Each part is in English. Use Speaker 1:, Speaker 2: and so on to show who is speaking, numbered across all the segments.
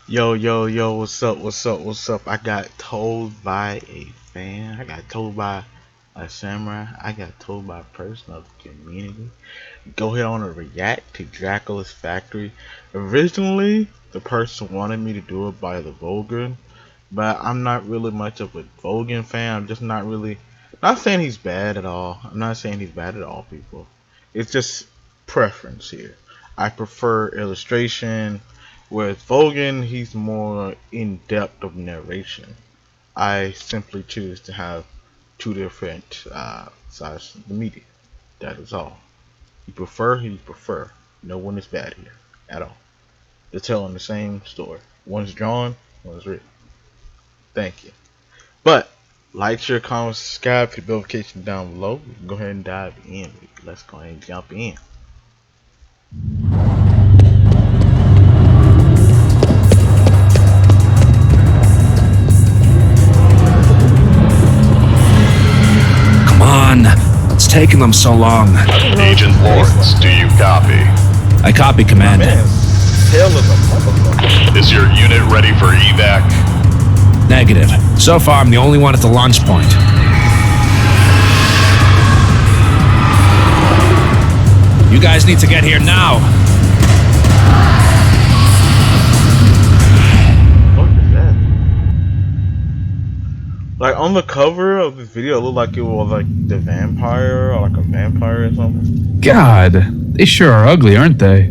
Speaker 1: Yo, what's up? I got told by a fan, I got told by a samurai, I got told by a person of the community. Go ahead on and react to Dracula's Factory. Originally, the person wanted me to do it by the Vogan, but I'm not really much of a Vogan fan. I'm just not saying he's bad at all. I'm not saying he's bad at all, people. It's just preference here. I prefer illustration. With Vogan, he's more in depth of narration. I simply choose to have two different sides of the media. That is all. You prefer. No one is bad here at all. They're telling the same story. One's drawn, one's written. Thank you. But like, share, comment, subscribe, hit the notification down below. We can go ahead and dive in. Let's go ahead and jump in.
Speaker 2: It's taking them so long.
Speaker 3: Agent Lawrence, do you copy?
Speaker 2: I copy, Command.
Speaker 3: Is your unit ready for evac?
Speaker 2: Negative. So far, I'm the only one at the launch point. You guys need to get here now.
Speaker 1: Like, on the cover of this video, it looked like it was like the vampire, or like a vampire or something.
Speaker 4: God, they sure are ugly, aren't they?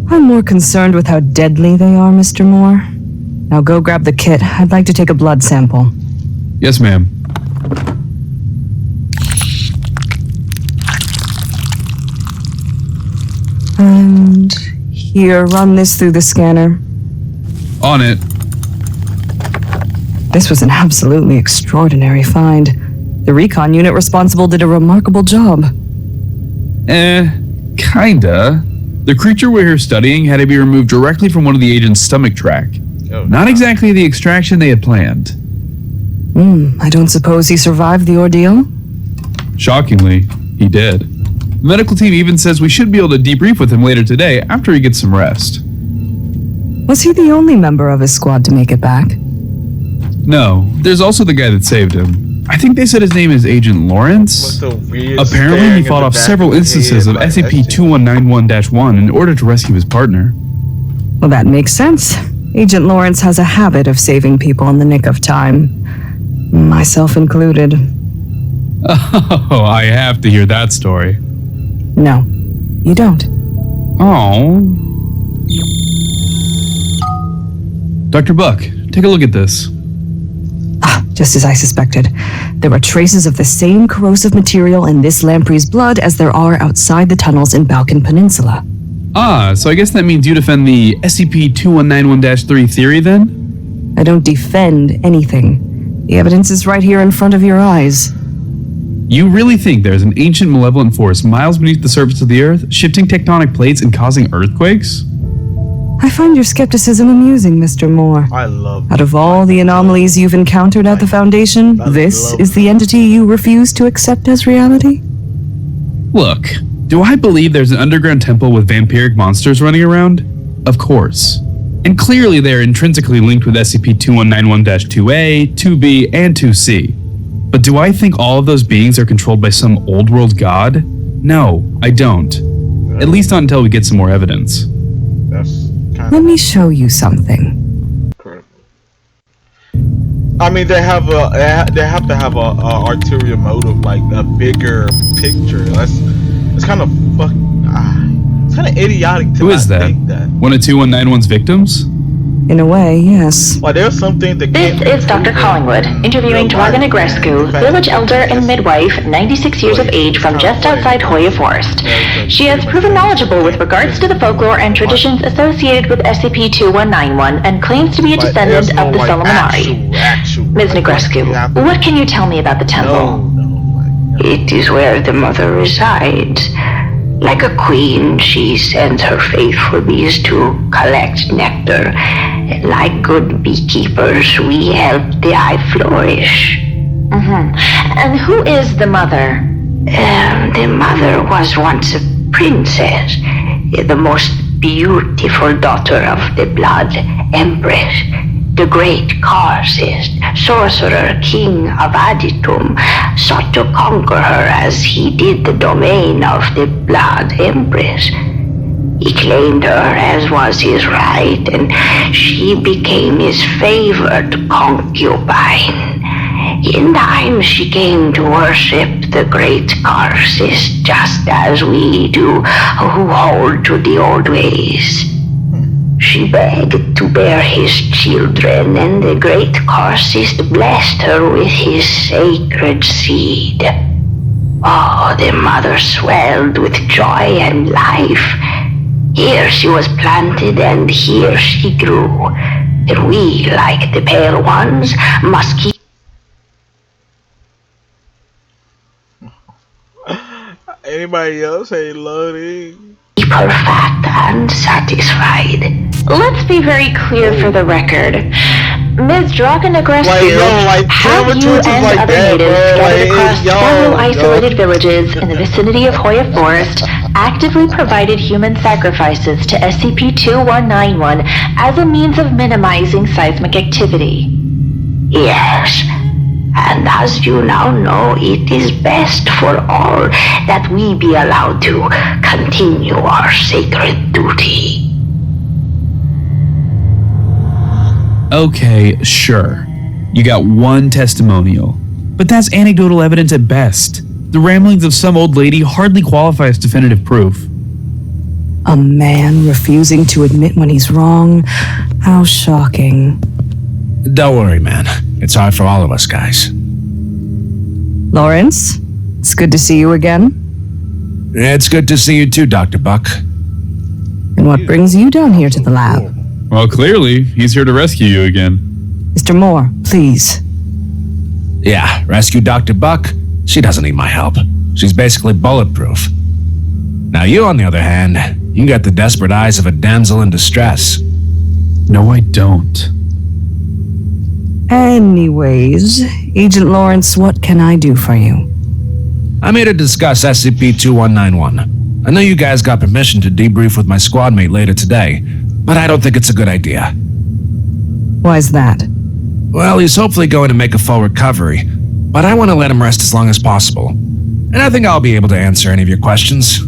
Speaker 5: I'm more concerned with how deadly they are, Mr. Moore. Now go grab the kit. I'd like to take a blood sample.
Speaker 4: Yes, ma'am.
Speaker 5: And here, run this through the scanner.
Speaker 4: On it.
Speaker 5: This was an absolutely extraordinary find. The recon unit responsible did a remarkable job.
Speaker 4: Kinda. The creature we're here studying had to be removed directly from one of the agent's stomach track. Not exactly the extraction they had planned.
Speaker 5: I don't suppose he survived the ordeal?
Speaker 4: Shockingly, he did. The medical team even says we should be able to debrief with him later today after he gets some rest.
Speaker 5: Was he the only member of his squad to make it back?
Speaker 4: No, there's also the guy that saved him. I think they said his name is Agent Lawrence. Apparently he fought off several instances of SCP-2191-1 in order to rescue his partner.
Speaker 5: Well, that makes sense. Agent Lawrence has a habit of saving people in the nick of time. Myself included.
Speaker 4: Oh, I have to hear that story.
Speaker 5: No, you don't.
Speaker 4: Oh. Dr. Buck, take a look at this.
Speaker 5: Just as I suspected. There are traces of the same corrosive material in this lamprey's blood as there are outside the tunnels in Balkan Peninsula.
Speaker 4: Ah, so I guess that means you defend the SCP-2191-3 theory then?
Speaker 5: I don't defend anything. The evidence is right here in front of your eyes.
Speaker 4: You really think there's an ancient malevolent force miles beneath the surface of the Earth, shifting tectonic plates and causing earthquakes?
Speaker 5: I find your skepticism amusing, Mr. Moore.
Speaker 1: I love
Speaker 5: Out of all the anomalies you've encountered at the Foundation, this is the entity you refuse to accept as reality?
Speaker 4: Look, do I believe there's an underground temple with vampiric monsters running around? Of course. And clearly they're intrinsically linked with SCP-2191-2A, 2B, and 2C. But do I think all of those beings are controlled by some old world god? No, I don't. At least not until we get some more evidence.
Speaker 5: Let me show you something.
Speaker 1: Incredible. I mean, they have to have a ulterior motive, like a bigger picture. It's kind of it's kind of idiotic to
Speaker 4: Who is that?
Speaker 1: think that.
Speaker 4: One of 2191's victims?
Speaker 5: In a way, yes.
Speaker 1: Well, there's something that
Speaker 6: This is Dr. Collingwood, interviewing Draga Negrescu, village elder and midwife, 96 years of age, from just outside Hoya Forest. She has proven knowledgeable with regards to the folklore and traditions associated with SCP-2191 and claims to be a descendant of the Solomonari. Ms. Negrescu, what can you tell me about the temple?
Speaker 7: It is where the mother resides. Like a queen, she sends her faithful bees to collect nectar. Like good beekeepers, we help the hive flourish.
Speaker 6: And who is the mother?
Speaker 7: The mother was once a princess, the most beautiful daughter of the Blood Empress, the great Karcist, sorcerer king of Aditum, sought to conquer her as he did the domain of the Blood Empress. He claimed her as was his right, and she became his favored concubine. In time, she came to worship the great Karcist just as we do, who hold to the old ways. She begged to bear his children, and the great Karcist blessed her with his sacred seed. Oh, the mother swelled with joy and life. Here she was planted, and here she grew. And we, like the Pale Ones, must keep
Speaker 1: Anybody else ain't loading?
Speaker 7: her fat and satisfied.
Speaker 6: Let's be very clear for the record. Ms. Dracula,
Speaker 1: Like, yo, like,
Speaker 6: have
Speaker 1: camera
Speaker 6: you
Speaker 1: twitches
Speaker 6: and
Speaker 1: like
Speaker 6: other
Speaker 1: that,
Speaker 6: natives
Speaker 1: bro.
Speaker 6: scattered
Speaker 1: Like,
Speaker 6: across
Speaker 1: yo,
Speaker 6: several
Speaker 1: yo.
Speaker 6: isolated villages in the vicinity of Hoya Forest actively provided human sacrifices to SCP-2191 as a means of minimizing seismic activity?
Speaker 7: Yes, and as you now know, it is best for all that we be allowed to continue our sacred duty.
Speaker 4: Okay, sure. You got one testimonial. But that's anecdotal evidence at best. The ramblings of some old lady hardly qualify as definitive proof.
Speaker 5: A man refusing to admit when he's wrong. How shocking.
Speaker 2: Don't worry, man. It's hard for all of us, guys.
Speaker 5: Lawrence, it's good to see you again.
Speaker 2: It's good to see you too, Dr. Buck.
Speaker 5: And what brings you down here to the lab?
Speaker 4: Well, clearly, he's here to rescue you again.
Speaker 5: Mr. Moore, please.
Speaker 2: Yeah, rescue Dr. Buck? She doesn't need my help. She's basically bulletproof. Now you, on the other hand, you got the desperate eyes of a damsel in distress.
Speaker 4: No, I don't.
Speaker 5: Anyways, Agent Lawrence, what can I do for you?
Speaker 2: I'm here to discuss SCP-2191. I know you guys got permission to debrief with my squad mate later today, but I don't think it's a good idea.
Speaker 5: Why's that?
Speaker 2: Well, he's hopefully going to make a full recovery, but I want to let him rest as long as possible. And I think I'll be able to answer any of your questions.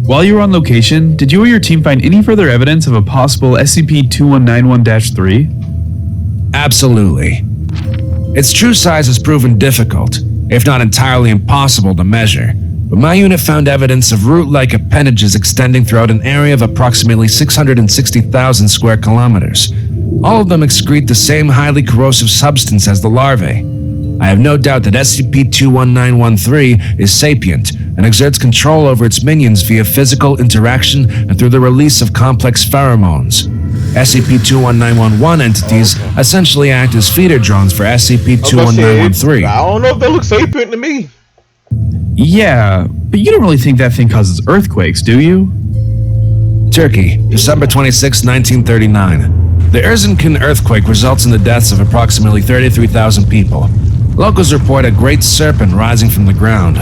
Speaker 4: While you were on location, did you or your team find any further evidence of a possible SCP-2191-3?
Speaker 2: Absolutely. Its true size has proven difficult, if not entirely impossible to measure, but my unit found evidence of root-like appendages extending throughout an area of approximately 660,000 square kilometers. All of them excrete the same highly corrosive substance as the larvae. I have no doubt that SCP-21913 is sapient and exerts control over its minions via physical interaction and through the release of complex pheromones. SCP-21911 entities essentially act as feeder drones for SCP-21913.
Speaker 1: I don't know if they look sapient to me.
Speaker 4: Yeah, but you don't really think that thing causes earthquakes, do you?
Speaker 2: Turkey, December 26, 1939. The Erzincan earthquake results in the deaths of approximately 33,000 people. Locals report a great serpent rising from the ground.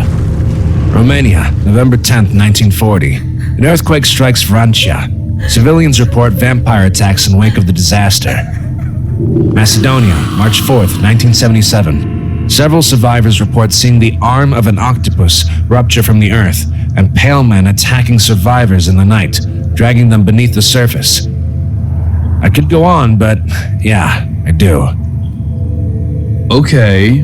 Speaker 2: Romania, November 10, 1940. An earthquake strikes Vrancia. Civilians report vampire attacks in wake of the disaster. Macedonia, March 4, 1977. Several survivors report seeing the arm of an octopus rupture from the earth and pale men attacking survivors in the night, dragging them beneath the surface. I could go on, but yeah, I do.
Speaker 4: Okay,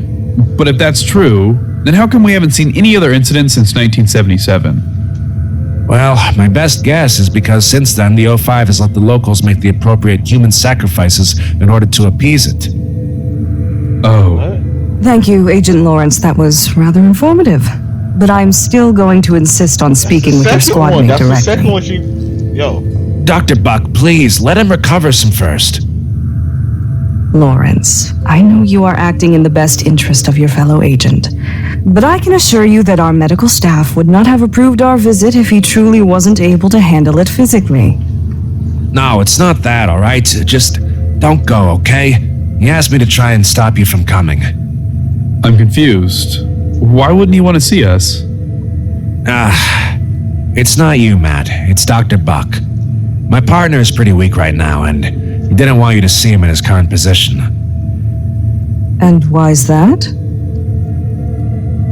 Speaker 4: but if that's true, then how come we haven't seen any other incidents since 1977?
Speaker 2: Well, my best guess is because since then, the O5 has let the locals make the appropriate human sacrifices in order to appease it.
Speaker 4: Oh.
Speaker 5: Thank you, Agent Lawrence. That was rather informative. But I'm still going to insist on speaking with your squad mate
Speaker 1: That's the
Speaker 5: directly.
Speaker 1: second one she... Yo.
Speaker 2: Dr. Buck, please, let him recover some first.
Speaker 5: Lawrence, I know you are acting in the best interest of your fellow agent, but I can assure you that our medical staff would not have approved our visit if he truly wasn't able to handle it physically.
Speaker 2: No, it's not that, all right? Just don't go, okay? He asked me to try and stop you from coming.
Speaker 4: I'm confused. Why wouldn't he want to see us?
Speaker 2: It's not you, Matt. It's Dr. Buck. My partner is pretty weak right now, and he didn't want you to see him in his current position.
Speaker 5: And why's that?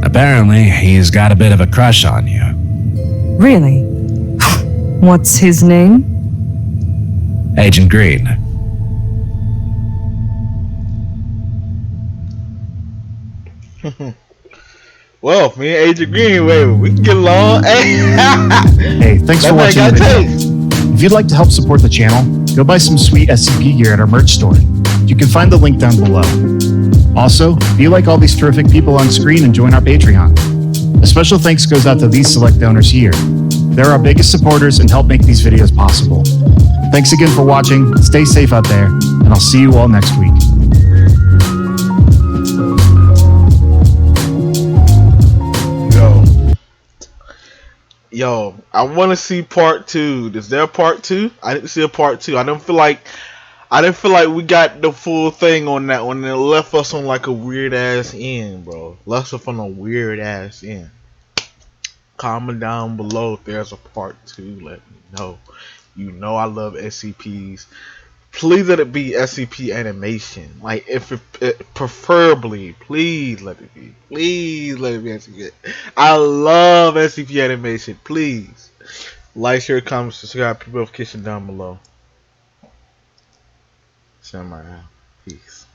Speaker 2: Apparently, he's got a bit of a crush on you.
Speaker 5: Really? What's his name?
Speaker 2: Agent Green.
Speaker 1: Well, me and Agent Green, we can get along.
Speaker 8: Hey, thanks for watching the video. If you'd like to help support the channel, go buy some sweet SCP gear at our merch store. You can find the link down below. Also, be like all these terrific people on screen and join our Patreon. A special thanks goes out to these select donors here. They're our biggest supporters and help make these videos possible. Thanks again for watching, stay safe out there, and I'll see you all next week.
Speaker 1: Yo, I want to see part 2. Is there a part 2? I didn't see a part 2. I didn't feel like we got the full thing on that one. It left us on like a weird ass end, bro. Left us on a weird ass end. Comment down below if there's a part 2. Let me know. You know I love SCPs. Please let it be SCP animation. Like, if it preferably, please let it be. Please let it be SCP. I love SCP animation. Please like, share, comment, subscribe, put notification down below. Samurai out. Peace.